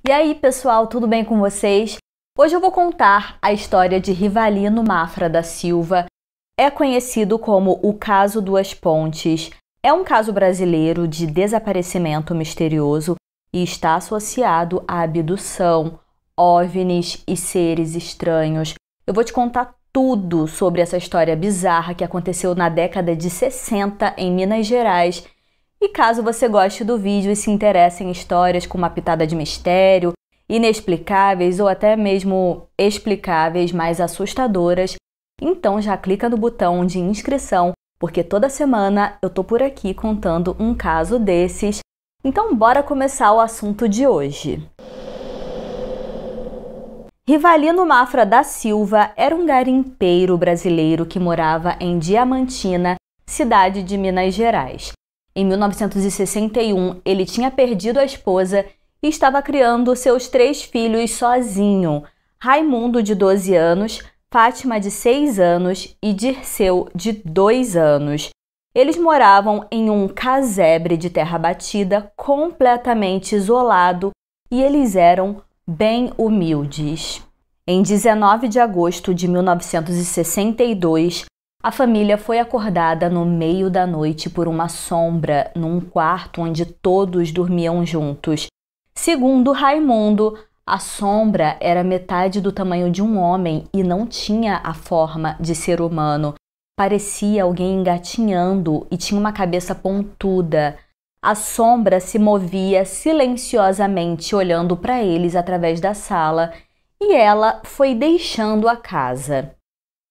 E aí, pessoal, tudo bem com vocês? Hoje eu vou contar a história de Rivalino Mafra da Silva. É conhecido como o caso Duas Pontes. É um caso brasileiro de desaparecimento misterioso e está associado à abdução, OVNIs e seres estranhos. Eu vou te contar tudo sobre essa história bizarra que aconteceu na década de 60 em Minas Gerais. E caso você goste do vídeo e se interesse em histórias com uma pitada de mistério, inexplicáveis ou até mesmo explicáveis, mais assustadoras, então já clica no botão de inscrição, porque toda semana eu tô por aqui contando um caso desses. Então bora começar o assunto de hoje. Rivalino Mafra da Silva era um garimpeiro brasileiro que morava em Diamantina, cidade de Minas Gerais. Em 1961, ele tinha perdido a esposa e estava criando seus 3 filhos sozinho: Raimundo, de 12 anos, Fátima, de 6 anos e Dirceu, de 2 anos. Eles moravam em um casebre de terra batida, completamente isolado, e eles eram bem humildes. Em 19 de agosto de 1962, a família foi acordada no meio da noite por uma sombra num quarto onde todos dormiam juntos. Segundo Raimundo, a sombra era metade do tamanho de um homem e não tinha a forma de ser humano. Parecia alguém engatinhando e tinha uma cabeça pontuda. A sombra se movia silenciosamente olhando para eles através da sala e ela foi deixando a casa.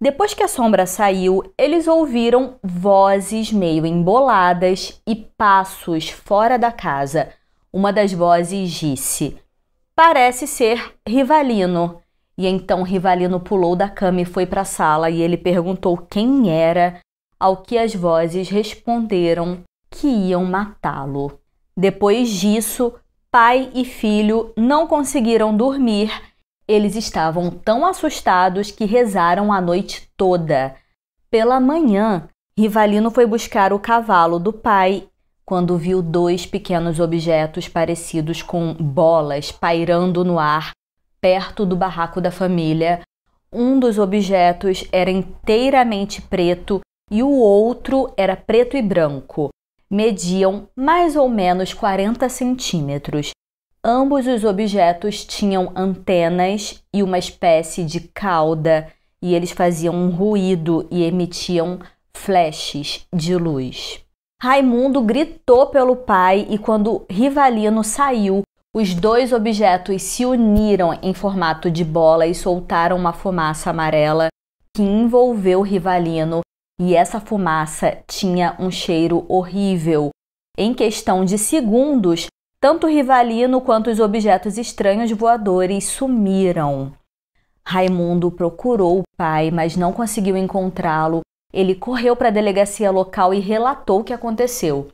Depois que a sombra saiu, eles ouviram vozes meio emboladas e passos fora da casa. Uma das vozes disse: "Parece ser Rivalino." E então Rivalino pulou da cama e foi para a sala e ele perguntou quem era, ao que as vozes responderam que iam matá-lo. Depois disso, pai e filho não conseguiram dormir. Eles estavam tão assustados que rezaram a noite toda. Pela manhã, Rivalino foi buscar o cavalo do pai quando viu 2 pequenos objetos parecidos com bolas pairando no ar perto do barraco da família. Um dos objetos era inteiramente preto e o outro era preto e branco. Mediam mais ou menos 40 centímetros. Ambos os objetos tinham antenas e uma espécie de cauda, e eles faziam um ruído e emitiam flashes de luz. Raimundo gritou pelo pai e quando Rivalino saiu, os 2 objetos se uniram em formato de bola e soltaram uma fumaça amarela que envolveu Rivalino, e essa fumaça tinha um cheiro horrível. Em questão de segundos, tanto Rivalino quanto os objetos estranhos voadores sumiram. Raimundo procurou o pai, mas não conseguiu encontrá-lo. Ele correu para a delegacia local e relatou o que aconteceu.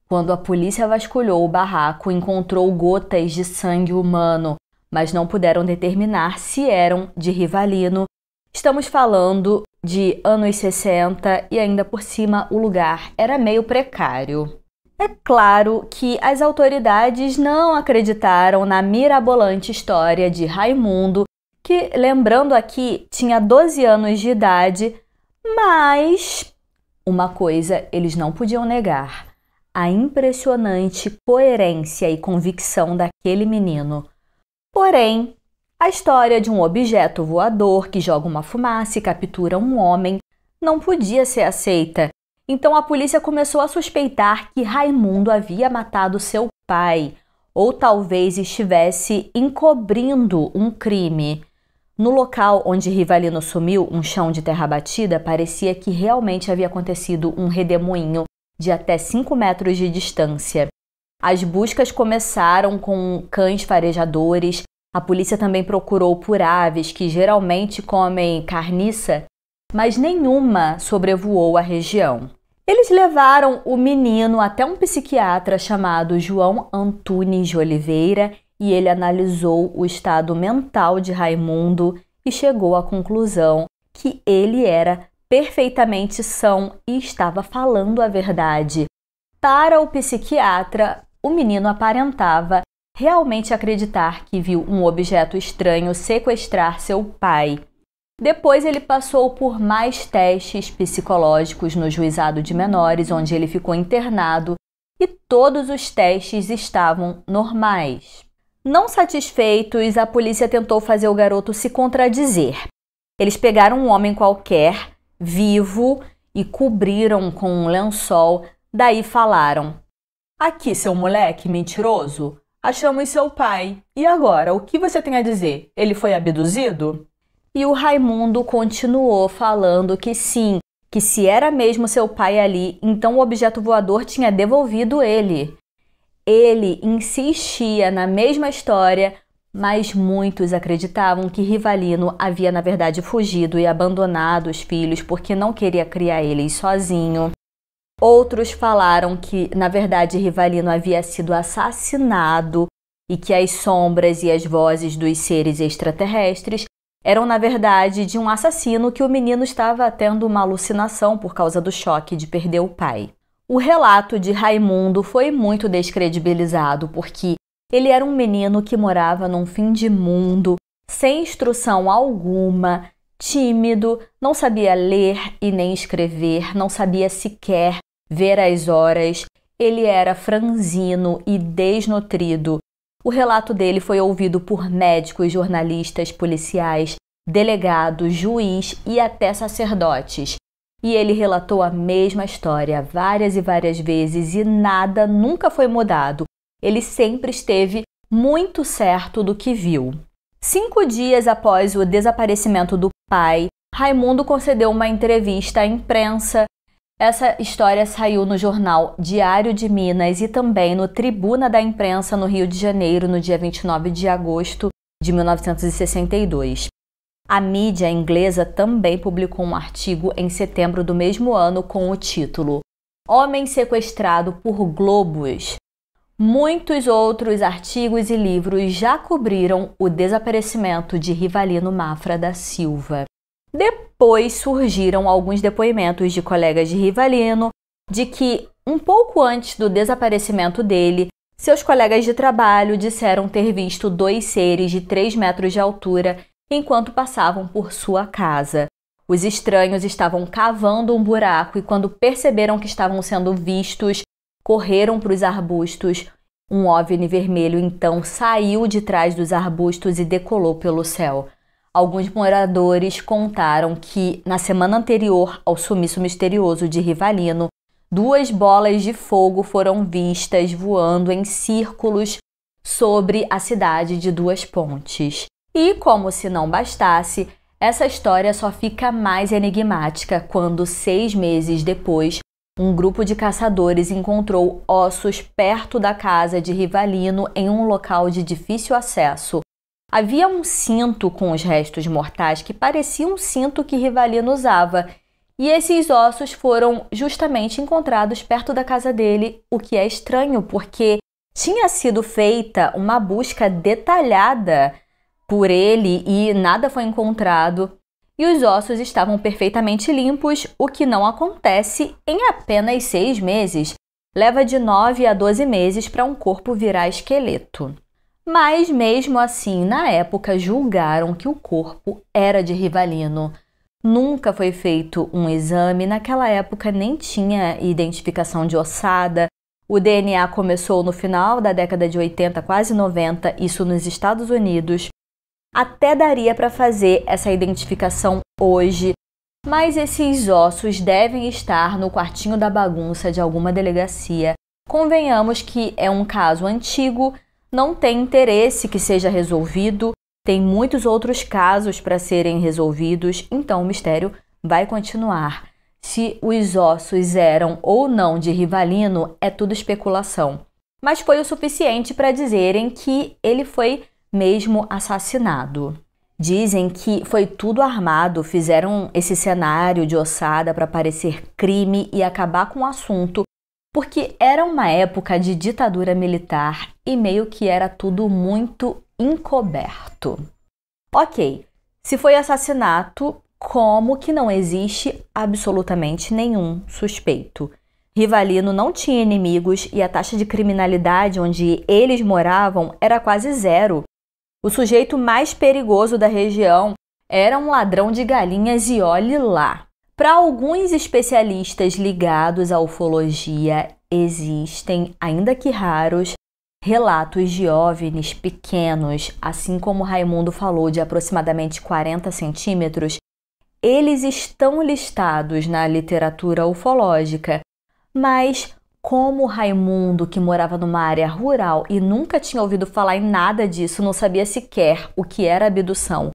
Quando a polícia vasculhou o barraco, encontrou gotas de sangue humano, mas não puderam determinar se eram de Rivalino. Estamos falando de anos 60 e ainda por cima o lugar era meio precário. É claro que as autoridades não acreditaram na mirabolante história de Raimundo, que, lembrando aqui, tinha 12 anos de idade, mas uma coisa eles não podiam negar: a impressionante coerência e convicção daquele menino. Porém, a história de um objeto voador que joga uma fumaça e captura um homem não podia ser aceita. Então a polícia começou a suspeitar que Raimundo havia matado seu pai, ou talvez estivesse encobrindo um crime. No local onde Rivalino sumiu, um chão de terra batida, parecia que realmente havia acontecido um redemoinho de até 5 metros de distância. As buscas começaram com cães farejadores. A polícia também procurou por aves que geralmente comem carniça, mas nenhuma sobrevoou a região. Eles levaram o menino até um psiquiatra chamado João Antunes de Oliveira e ele analisou o estado mental de Raimundo e chegou à conclusão que ele era perfeitamente são e estava falando a verdade. Para o psiquiatra, o menino aparentava realmente acreditar que viu um objeto estranho sequestrar seu pai. Depois ele passou por mais testes psicológicos no juizado de menores, onde ele ficou internado, e todos os testes estavam normais. Não satisfeitos, a polícia tentou fazer o garoto se contradizer. Eles pegaram um homem qualquer, vivo, e cobriram com um lençol, daí falaram: "Aqui, seu moleque mentiroso, achamos seu pai. E agora, o que você tem a dizer? Ele foi abduzido?" E o Raimundo continuou falando que sim, que se era mesmo seu pai ali, então o objeto voador tinha devolvido ele. Ele insistia na mesma história, mas muitos acreditavam que Rivalino havia na verdade fugido e abandonado os filhos porque não queria criar eles sozinho. Outros falaram que na verdade Rivalino havia sido assassinado e que as sombras e as vozes dos seres extraterrestres eram, na verdade, de um assassino que o menino estava tendo uma alucinação por causa do choque de perder o pai. O relato de Raimundo foi muito descredibilizado porque ele era um menino que morava num fim de mundo, sem instrução alguma, tímido, não sabia ler e nem escrever, não sabia sequer ver as horas, ele era franzino e desnutrido. O relato dele foi ouvido por médicos, jornalistas, policiais, delegados, juiz e até sacerdotes. E ele relatou a mesma história várias e várias vezes e nada nunca foi mudado. Ele sempre esteve muito certo do que viu. 5 dias após o desaparecimento do pai, Raimundo concedeu uma entrevista à imprensa. Essa história saiu no jornal Diário de Minas e também no Tribuna da Imprensa, no Rio de Janeiro, no dia 29 de agosto de 1962. A mídia inglesa também publicou um artigo em setembro do mesmo ano com o título "Homem sequestrado por globos". Muitos outros artigos e livros já cobriram o desaparecimento de Rivalino Mafra da Silva. Depois surgiram alguns depoimentos de colegas de Rivalino de que, um pouco antes do desaparecimento dele, seus colegas de trabalho disseram ter visto 2 seres de 3 metros de altura enquanto passavam por sua casa. Os estranhos estavam cavando um buraco e, quando perceberam que estavam sendo vistos, correram para os arbustos. Um OVNI vermelho então saiu de trás dos arbustos e decolou pelo céu. Alguns moradores contaram que, na semana anterior ao sumiço misterioso de Rivalino, 2 bolas de fogo foram vistas voando em círculos sobre a cidade de Duas Pontes. E, como se não bastasse, essa história só fica mais enigmática quando, 6 meses depois, um grupo de caçadores encontrou ossos perto da casa de Rivalino em um local de difícil acesso. Havia um cinto com os restos mortais que parecia um cinto que Rivalino usava, e esses ossos foram justamente encontrados perto da casa dele, o que é estranho porque tinha sido feita uma busca detalhada por ele e nada foi encontrado, e os ossos estavam perfeitamente limpos, o que não acontece em apenas 6 meses. Leva de 9 a 12 meses para um corpo virar esqueleto. Mas, mesmo assim, na época julgaram que o corpo era de Rivalino. Nunca foi feito um exame, naquela época nem tinha identificação de ossada. O DNA começou no final da década de 80, quase 90, isso nos Estados Unidos. Até daria para fazer essa identificação hoje, mas esses ossos devem estar no quartinho da bagunça de alguma delegacia. Convenhamos que é um caso antigo, não tem interesse que seja resolvido, tem muitos outros casos para serem resolvidos, então o mistério vai continuar. Se os ossos eram ou não de Rivalino, é tudo especulação. Mas foi o suficiente para dizerem que ele foi mesmo assassinado. Dizem que foi tudo armado, fizeram esse cenário de ossada para parecer crime e acabar com o assunto, porque era uma época de ditadura militar e meio que era tudo muito encoberto. Ok, se foi assassinato, como que não existe absolutamente nenhum suspeito? Rivalino não tinha inimigos e a taxa de criminalidade onde eles moravam era quase zero. O sujeito mais perigoso da região era um ladrão de galinhas e olhe lá. Para alguns especialistas ligados à ufologia, existem, ainda que raros, relatos de OVNIs pequenos, assim como Raimundo falou, de aproximadamente 40 centímetros. Eles estão listados na literatura ufológica, mas como Raimundo, que morava numa área rural e nunca tinha ouvido falar em nada disso, não sabia sequer o que era abdução,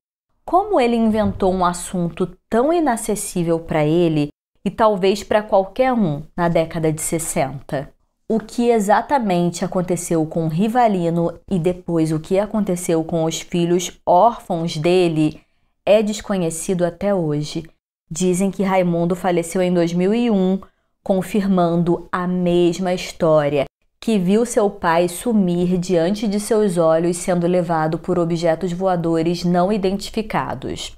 como ele inventou um assunto tão inacessível para ele e talvez para qualquer um na década de 60? O que exatamente aconteceu com Rivalino e depois o que aconteceu com os filhos órfãos dele é desconhecido até hoje. Dizem que Raimundo faleceu em 2001, confirmando a mesma história, que viu seu pai sumir diante de seus olhos sendo levado por objetos voadores não identificados.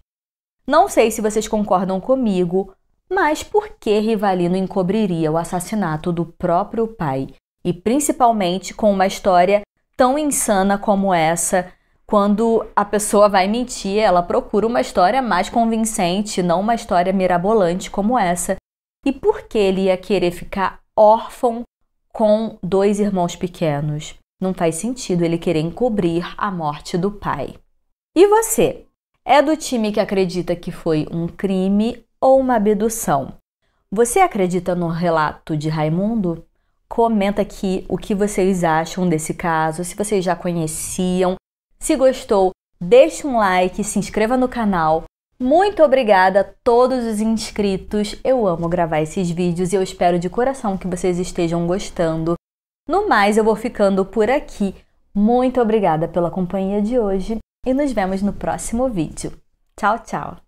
Não sei se vocês concordam comigo, mas por que Rivalino encobriria o assassinato do próprio pai? E principalmente com uma história tão insana como essa. Quando a pessoa vai mentir, ela procura uma história mais convincente, não uma história mirabolante como essa. E por que ele ia querer ficar órfão com 2 irmãos pequenos? Não faz sentido ele querer encobrir a morte do pai. E você? É do time que acredita que foi um crime ou uma abdução? Você acredita no relato de Raimundo? Comenta aqui o que vocês acham desse caso, se vocês já conheciam. Se gostou, deixe um like, se inscreva no canal. Muito obrigada a todos os inscritos. Eu amo gravar esses vídeos e eu espero de coração que vocês estejam gostando. No mais, eu vou ficando por aqui. Muito obrigada pela companhia de hoje e nos vemos no próximo vídeo. Tchau, tchau!